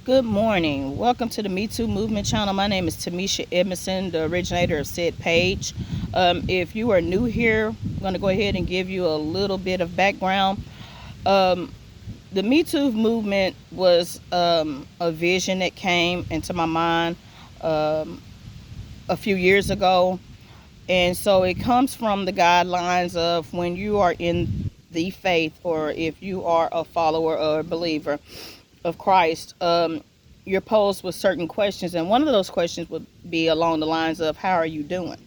Good morning. Welcome to the Me Too Movement channel. My name is Tamisha Edmondson, the originator of said page. If you are new here, I'm going to go ahead and give you a little bit of background. Um, the Me Too movement was a vision that came into my mind um, a few years ago. And so it comes from the guidelines of when you are in the faith, or if you are a follower or a believer of Christ, you're posed with certain questions, and one of those questions would be along the lines of, "How are you doing?"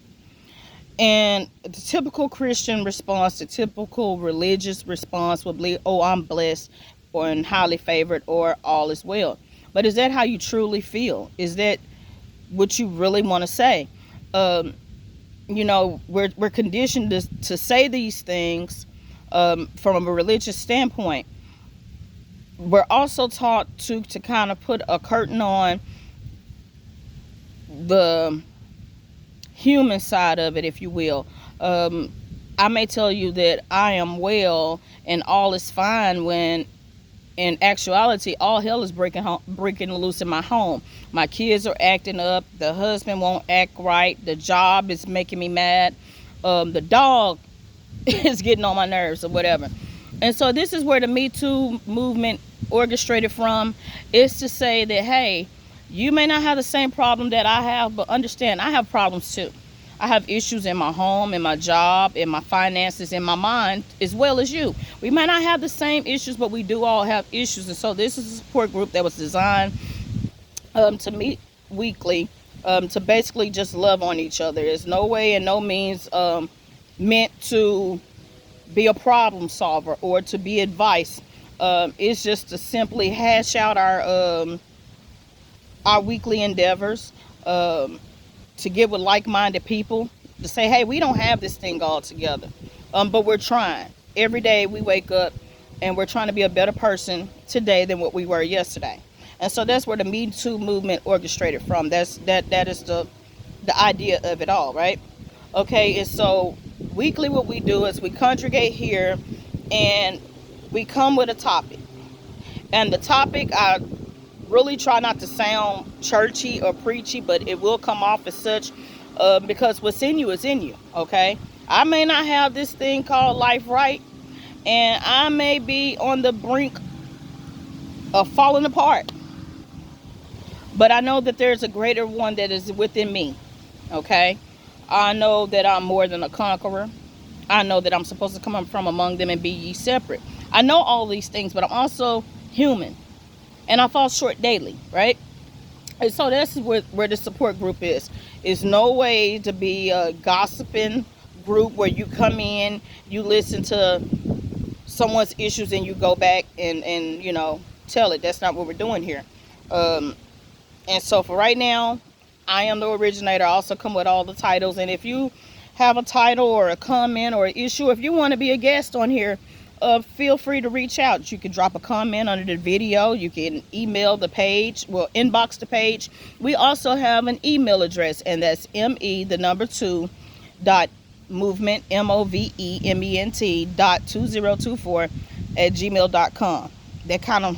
And the typical Christian response, the typical religious response would be, "Oh, I'm blessed, or and highly favored, or all is well." But is that how you truly feel? Is that what you really want to say? Um, we're conditioned to say these things from a religious standpoint. We're also taught to kind of put a curtain on the human side of it, if you will. Um, I may tell you that I am well and all is fine when in actuality all hell is breaking loose in my home. My kids are acting up. The husband won't act right. The job is making me mad. The dog is getting on my nerves or whatever. And so this is where the Me Too movement orchestrated from, is to say that, hey, you may not have the same problem that I have, but understand I have problems too. I have issues in my home, in my job, in my finances, in my mind, as well as you. We may not have the same issues, but we do all have issues. And so this is a support group that was designed to meet weekly, to basically just love on each other. There's no way and no means meant to be a problem solver or to be advice. It's just to simply hash out our weekly endeavors, to get with like-minded people, to say, hey, we don't have this thing all together, but we're trying. Every day we wake up and we're trying to be a better person today than what we were yesterday. And so that's where the Me Too movement orchestrated from. That is the idea of it all, right? Okay, and so weekly what we do is we congregate here and we come with a topic. And the topic, I really try not to sound churchy or preachy, but it will come off as such, because what's in you is in you, okay? I may not have this thing called life right, and I may be on the brink of falling apart, but I know that there's a greater one that is within me, okay? I know that I'm more than a conqueror. I know that I'm supposed to come from among them and be ye separate. I know all these things, but I'm also human, and I fall short daily, right? And so that's where the support group is. It's no way to be a gossiping group where you come in, you listen to someone's issues, and you go back and tell it. That's not what we're doing here. Um, and so for right now, I am the originator. I also come with all the titles. And if you have a title or a comment or an issue, if you want to be a guest on here, feel free to reach out. You can drop a comment under the video. You can email the page, well, inbox the page. We also have an email address, and that's me2 movement .2024 at gmail.com. That kind of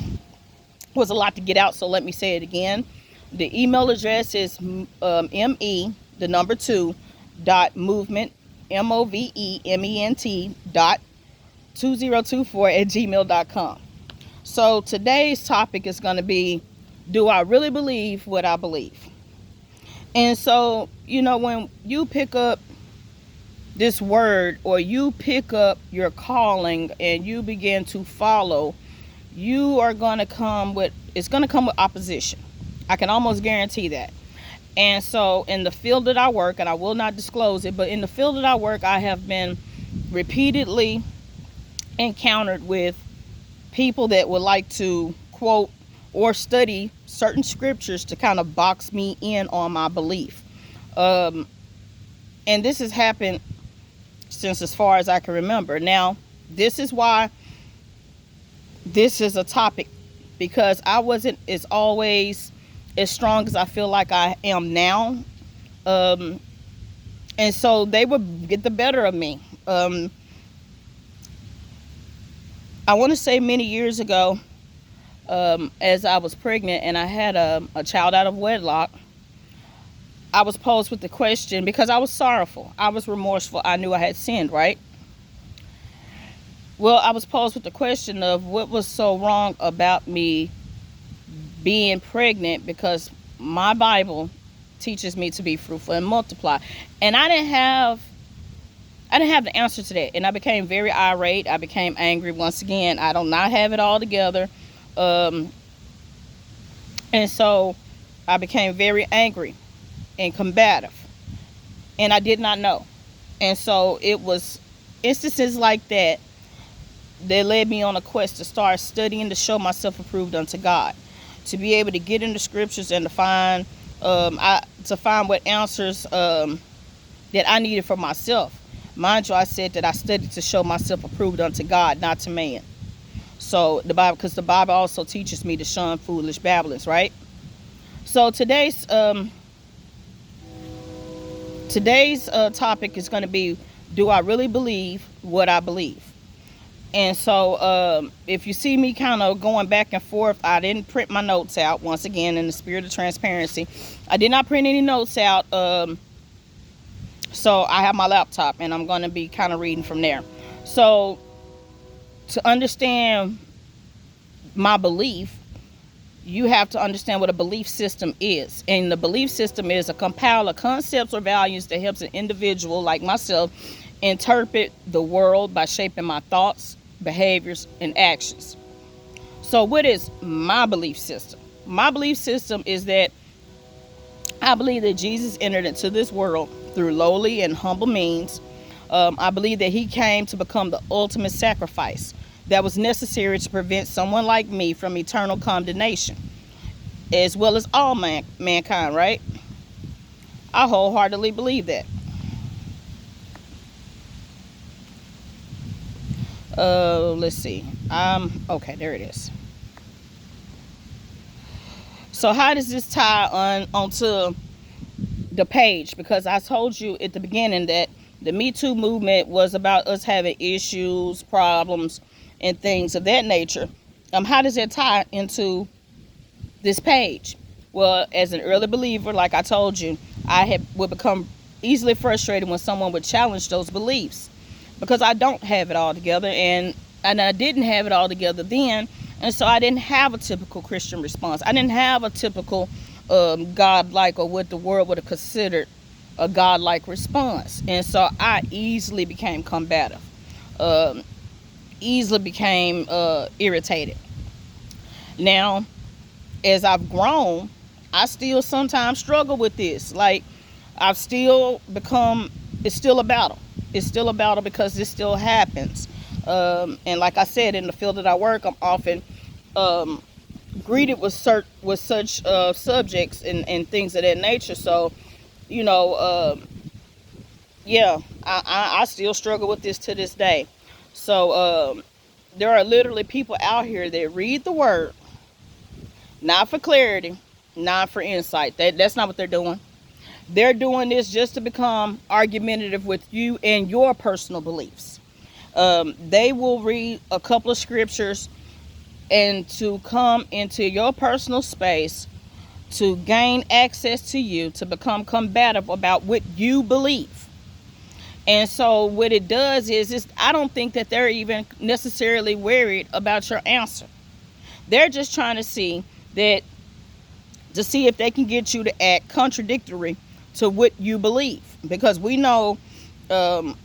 was a lot to get out, so let me say it again. The email address is me2 movement .2024 at gmail.com. So today's topic is going to be, do I really believe what I believe? And so, when you pick up this word, or you pick up your calling and you begin to follow, you are going to it's going to come with opposition. I can almost guarantee that. And so in the field that I work, and I will not disclose it, but in the field that I work, I have been repeatedly encountered with people that would like to quote or study certain scriptures to kind of box me in on my belief. And this has happened since as far as I can remember. Now, this is why this is a topic, because I wasn't as always as strong as I feel like I am now. And so they would get the better of me. I want to say many years ago, As I was pregnant and I had a child out of wedlock, I was posed with the question because I was sorrowful. I was remorseful. I knew I had sinned, right? Well, I was posed with the question of what was so wrong about me being pregnant, because my Bible teaches me to be fruitful and multiply. And I didn't have the answer to that. And I became very irate. I became angry once again. I do not have it all together. Um, and so I became very angry and combative. And I did not know. And so it was instances like that that led me on a quest to start studying to show myself approved unto God, to be able to get into scriptures and to find what answers that I needed for myself. Mind you, I said that I studied to show myself approved unto God, not to man. So because the Bible also teaches me to shun foolish babblings, right? So today's topic is going to be, do I really believe what I believe? And so if you see me kind of going back and forth, I didn't print my notes out. Once again, in the spirit of transparency, I did not print any notes out. So I have my laptop and I'm going to be kind of reading from there. So to understand my belief, you have to understand what a belief system is. And the belief system is a compile of concepts or values that helps an individual like myself interpret the world by shaping my thoughts, behaviors, and actions. So what is my belief system? My belief system is that I believe that Jesus entered into this world through lowly and humble means. I believe that he came to become the ultimate sacrifice that was necessary to prevent someone like me from eternal condemnation, as well as all mankind, right? I wholeheartedly believe that. Let's see. Okay, there it is. So how does this tie onto the page? Because I told you at the beginning that the Me Too movement was about us having issues, problems, and things of that nature. How does that tie into this page? Well, as an early believer, like I told you, would become easily frustrated when someone would challenge those beliefs, because I don't have it all together, and I didn't have it all together then, and so I didn't have a typical Christian response. I didn't have a typical godlike, or what the world would have considered a godlike response, and so I easily became combative, easily became irritated. Now, as I've grown, I still sometimes struggle with this. Like, it's still a battle. It's still a battle because this still happens. And like I said, in the field that I work, I'm often greeted with such subjects and things of that nature. So, yeah, I still struggle with this to this day. So there are literally people out here that read the word, not for clarity, not for insight. That's not what they're doing. They're doing this just to become argumentative with you and your personal beliefs. They will read a couple of scriptures and to come into your personal space to gain access to you, to become combative about what you believe. And so what it does is I don't think that they're even necessarily worried about your answer. They're just trying to see if they can get you to act contradictory to what you believe, because we know what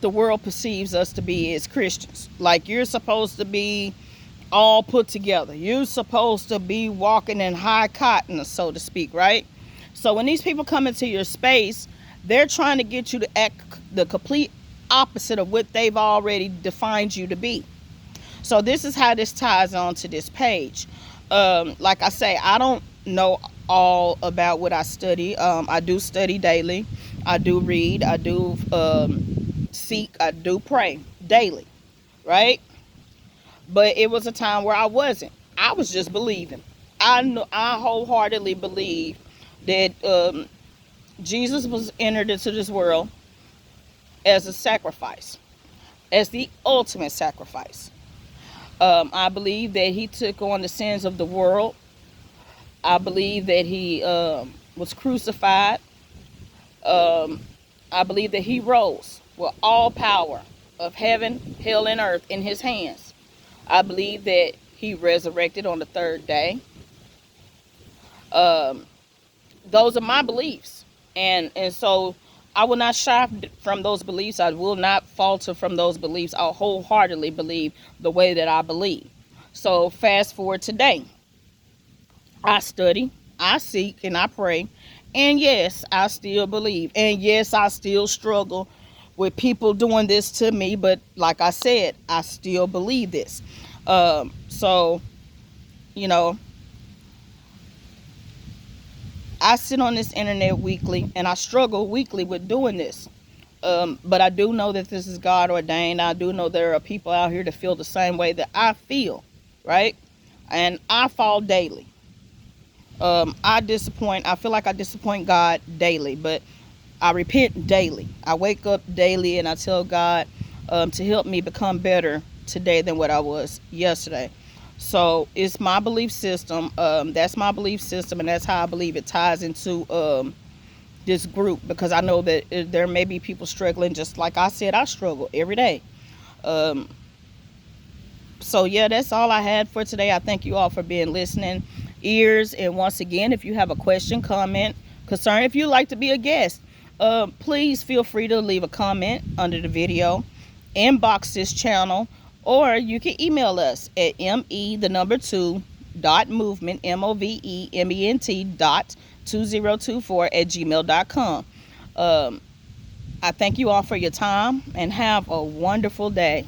the world perceives us to be as Christians. Like, you're supposed to be all put together. You're supposed to be walking in high cotton, so to speak, right? So when these people come into your space, they're trying to get you to act the complete opposite of what they've already defined you to be. So this is how this ties on to this page. Like I say, I don't know all about what I study. I do study daily. I do read. I do seek. I do pray daily, right? But it was a time where I wasn't. I was just believing. I wholeheartedly believe that Jesus was entered into this world as a sacrifice, as the ultimate sacrifice. I believe that he took on the sins of the world. I believe that he was crucified. Um, I believe that he rose with all power of heaven, hell, and earth in his hands. I believe that he resurrected on the third day. Um, those are my beliefs, and so I will not shy from those beliefs. I will not falter from those beliefs. I wholeheartedly believe the way that I believe. So fast forward today, I study, I seek, and I pray. And yes, I still believe. And yes, I still struggle with people doing this to me. But like I said, I still believe this. So, you know, I sit on this internet weekly and I struggle weekly with doing this. But I do know that this is God ordained. I do know there are people out here that feel the same way that I feel, right? And I fall daily. I feel like I disappoint God daily, but I repent daily. I wake up daily and I tell God to help me become better today than what I was yesterday. So it's my belief system. That's my belief system, and that's how I believe it ties into this group, because I know that there may be people struggling just like I said I struggle every day. Um, so yeah, that's all I had for today. I thank you all for being listening ears, and once again, if you have a question, comment, concern, if you'd like to be a guest, please feel free to leave a comment under the video, inbox this channel, or you can email us at the number 2 dot movement movement dot 2024 at gmail.com. I thank you all for your time and have a wonderful day.